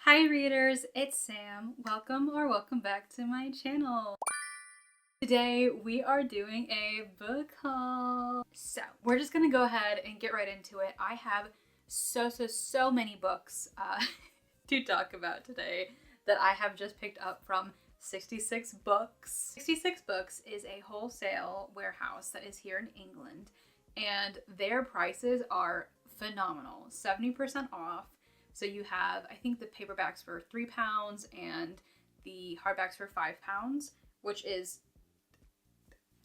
Hi readers, it's Sam. Welcome back to my channel. Today we are doing a book haul. So we're just gonna go ahead and get right into it. I have so many books to talk about today that I have just picked up from 66 Books. 66 Books is a wholesale warehouse that is here in England, and their prices are phenomenal. 70% off. So you have, I think the paperbacks for £3 and the hardbacks for £5, which is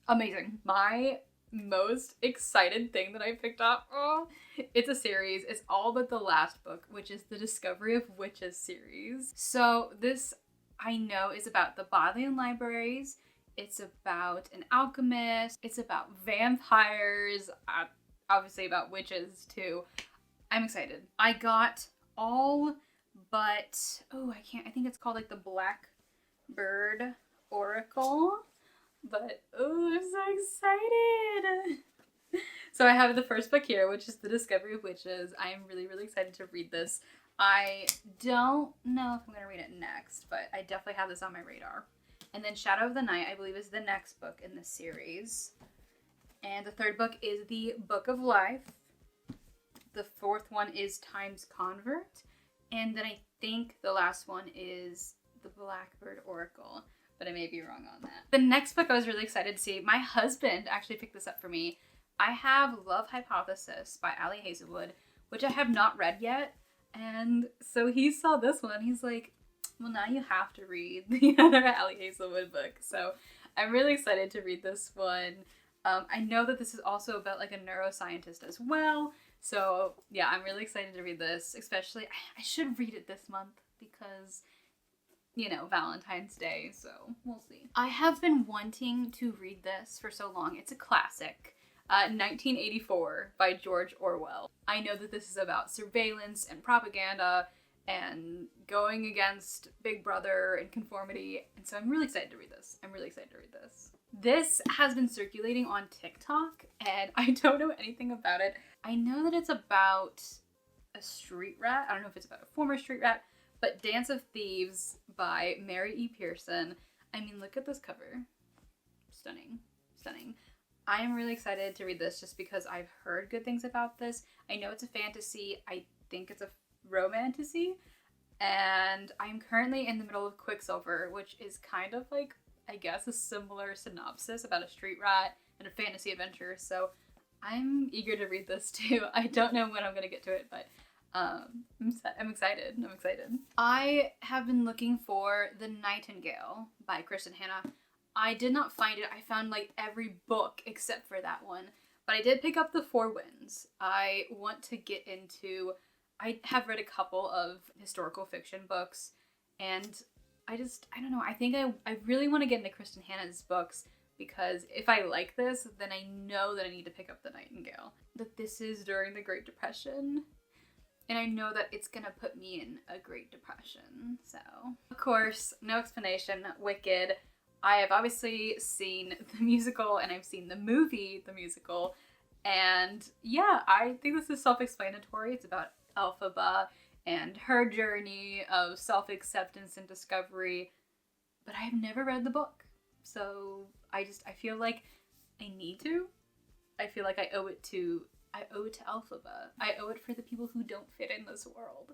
amazing. My most excited thing that I picked up, it's a series. It's all but the last book, which is the Discovery of Witches series. So this, I know, is about the Bodleian Libraries. It's about an alchemist. It's about vampires. Obviously about witches too. I'm excited. I got all but, I think it's called like the Blackbird Oracle, but I'm so excited. So I have the first book here, which is The Discovery of Witches. I am really excited to read this. I don't know if I'm going to read it next, but I definitely have this on my radar. And then Shadow of the Night, I believe, is the next book in this series. And the third book is The Book of Life. The fourth one is Time's Convert. And then I think the last one is The Blackbird Oracle, but I may be wrong on that. The next book I was really excited to see, my husband actually picked this up for me. I have Love Hypothesis by Ali Hazelwood, which I have not read yet. And so he saw this one. He's like, well, now you have to read the other Ali Hazelwood book. So I'm really excited to read this one. I know that this is also about like a neuroscientist as well. So yeah, I'm really excited to read this, especially I should read it this month because, you know, Valentine's Day, so we'll see. I have been wanting to read this for so long. It's a classic, 1984 by George Orwell. I know that this is about surveillance and propaganda and going against Big Brother and conformity, and so I'm really excited to read this. This has been circulating on TikTok, and I don't know anything about it. I know that it's about a street rat. I don't know if it's about a former street rat, but Dance of Thieves by Mary E. Pearson. I mean, look at this cover. Stunning. I am really excited to read this just because I've heard good things about this. I know it's a fantasy. I think it's a romantasy. And I'm currently in the middle of Quicksilver, which is kind of like, I guess, a similar synopsis about a street rat and a fantasy adventure. So I'm eager to read this too. I don't know when I'm going to get to it, but I'm excited. I have been looking for The Nightingale by Kristen Hanna. I did not find it. I found like every book except for that one. But I did pick up The Four Winds. I want to get into... I have read a couple of historical fiction books, and I don't know. I think I really want to get into Kristen Hanna's books, because if I like this, then I know that I need to pick up The Nightingale. That this is during the Great Depression, and I know that it's gonna put me in a Great Depression. So, of course, no explanation, Wicked. I have obviously seen the musical, and I've seen the movie, the musical, and yeah, I think this is self-explanatory. It's about Elphaba and her journey of self-acceptance and discovery, but I have never read the book. So I feel like I need to. I feel like I owe it to Elphaba. I owe it for the people who don't fit in this world.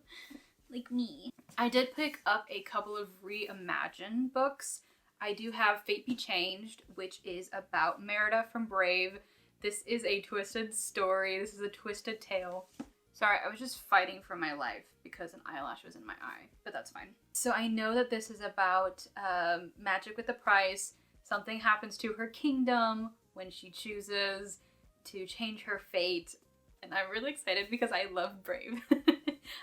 Like me. I did pick up a couple of Reimagined books. I do have Fate Be Changed, which is about Merida from Brave. This is a twisted story. This is a twisted tale. Sorry, I was just fighting for my life because an eyelash was in my eye, but that's fine. So I know that this is about magic with a price. Something happens to her kingdom when she chooses to change her fate. And I'm really excited because I love Brave.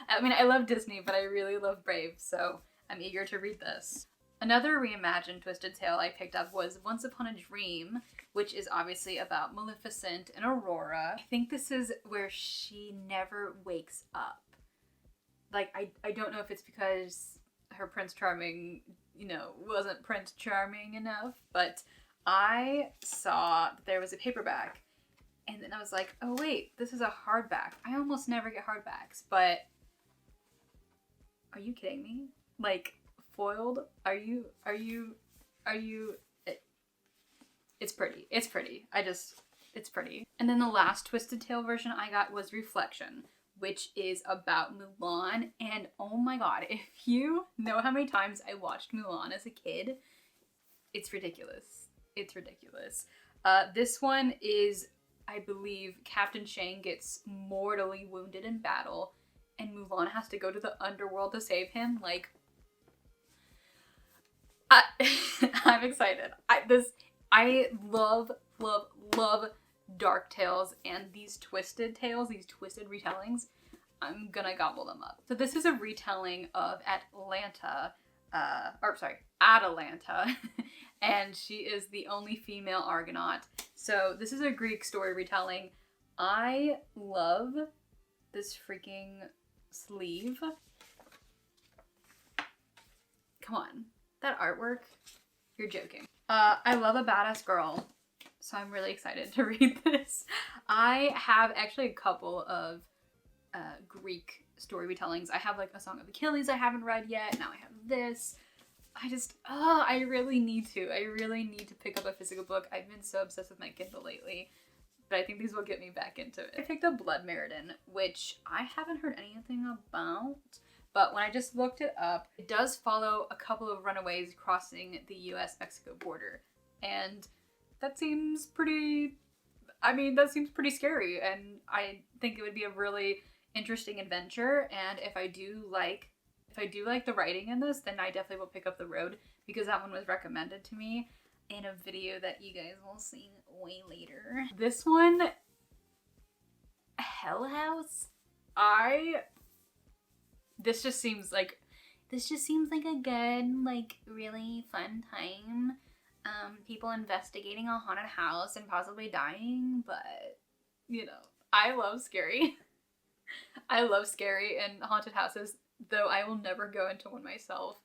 I mean, I love Disney, but I really love Brave, so I'm eager to read this. Another Reimagined twisted tale I picked up was Once Upon a Dream, which is obviously about Maleficent and Aurora. I think this is where she never wakes up. Like, I don't know if it's because her Prince Charming, you know, wasn't Prince Charming enough, but I saw that there was a paperback, and then I was like, oh wait, this is a hardback. I almost never get hardbacks, but Are you kidding me? Like, foiled? Are you, it's pretty. It's pretty. It's pretty. And then the last Twisted Tale version I got was Reflection, which is about Mulan. And oh my god, if you know how many times I watched Mulan as a kid, it's ridiculous. It's ridiculous. This one is, I believe, Captain Shang gets mortally wounded in battle, and Mulan has to go to the underworld to save him. Like, I'm excited. I love dark tales, and these twisted tales, these twisted retellings, I'm gonna gobble them up. So this is a retelling of Atalanta, and she is the only female Argonaut. So this is a Greek story retelling. I love this freaking sleeve. Come on, that artwork, you're joking. I love a badass girl, so I'm really excited to read this. I have actually a couple of Greek story retellings. I have like A Song of Achilles I haven't read yet. Now I have this. I really need to. I really need to pick up a physical book. I've been so obsessed with my Kindle lately, but I think these will get me back into it. I picked up Blood Meridian, which I haven't heard anything about, but when I just looked it up, it does follow a couple of runaways crossing the US-Mexico border, and that seems pretty, that seems pretty scary, and I think it would be a really interesting adventure. And if I do like the writing in this, then I definitely will pick up The Road, because that one was recommended to me in a video that you guys will see way later. This one, Hell House, this just seems like a good, like, really fun time. People investigating a haunted house and possibly dying, but, you know, I love scary. I love scary and haunted houses, though I will never go into one myself.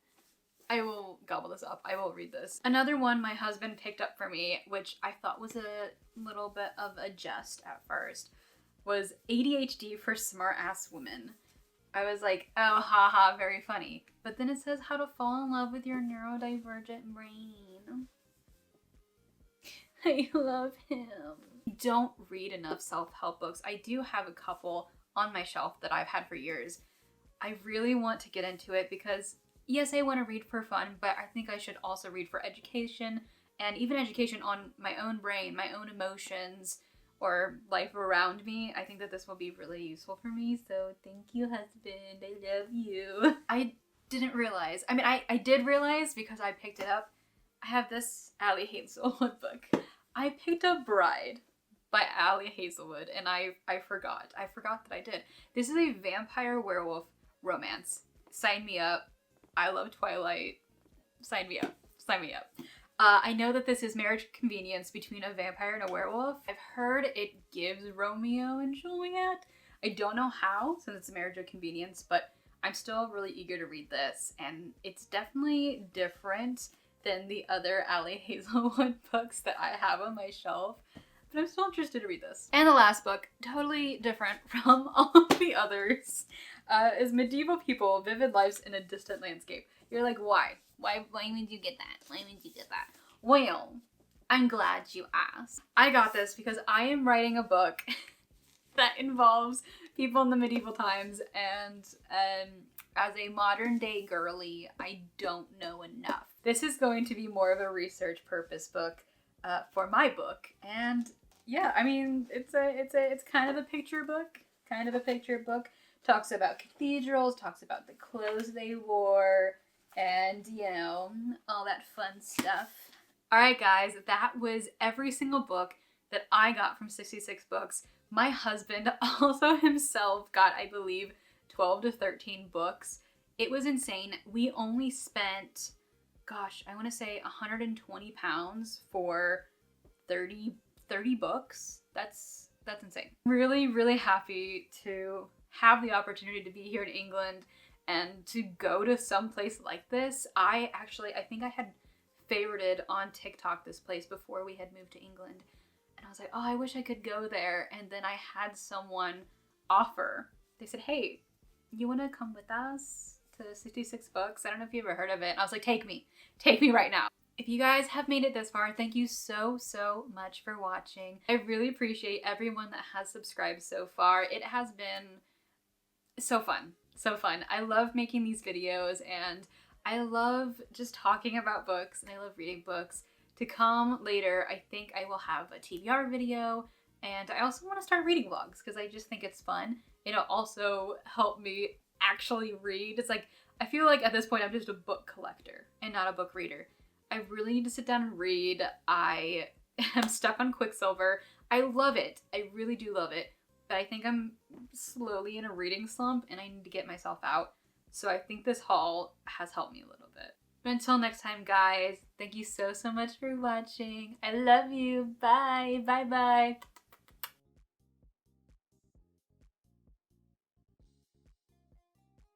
I will gobble this up. I will read this. Another one my husband picked up for me, which I thought was a little bit of a jest at first, was ADHD for Smart-Ass Women. I was like, oh, haha, very funny. But then it says how to fall in love with your neurodivergent brain. I love him. Don't read enough self-help books. I do have a couple on my shelf that I've had for years. I really want to get into it because, yes, I want to read for fun, but I think I should also read for education, and even education on my own brain, my own emotions, or life around me. I think that this will be really useful for me, so thank you, husband. I love you. I didn't realize. I did realize because I picked it up. I have this Ali Hazelwood book. I picked up Bride by Ali Hazelwood, and I forgot. I forgot that I did. This is a vampire werewolf romance. Sign me up. I love Twilight. Sign me up. Sign me up. I know that this is marriage convenience between a vampire and a werewolf. I've heard it gives Romeo and Juliet. I don't know how, since it's a marriage of convenience, but I'm still really eager to read this, and it's definitely different than the other Ali Hazelwood books that I have on my shelf, but I'm still interested to read this. And the last book, totally different from all of the others, is Medieval People, Vivid Lives in a Distant Landscape. You're like, why? Why would you get that? Why would you get that? Well, I'm glad you asked. I got this because I am writing a book that involves people in the medieval times, and as a modern day girly, I don't know enough. This is going to be more of a research purpose book for my book, and yeah, it's kind of a picture book. Talks about cathedrals, talks about the clothes they wore, and, you know, all that fun stuff. Alright guys, that was every single book that I got from 66 Books. My husband also himself got, I believe, 12 to 13 books. It was insane. We only spent, gosh, I want to say £120 for 30 books. That's insane. Really, really happy to have the opportunity to be here in England and to go to some place like this. I think I had favorited on TikTok this place before we had moved to England. And I was like, oh, I wish I could go there. And then I had someone offer. They said, hey, you want to come with us to 66 books. I don't know if you ever heard of it. And I was like, take me right now. If you guys have made it this far, thank you so much for watching. I really appreciate everyone that has subscribed so far. It has been so fun. So fun. I love making these videos and I love just talking about books and I love reading books. To come later, I think I will have a TBR video and I also want to start reading vlogs because I just think it's fun. It'll also help me actually read. It's like, I feel like at this point I'm just a book collector and not a book reader. I really need to sit down and read. I am stuck on Quicksilver. I love it. I really do love it. But I think I'm slowly in a reading slump and I need to get myself out. So I think this haul has helped me a little bit. But until next time, guys, thank you so much for watching. I love you. Bye. Bye.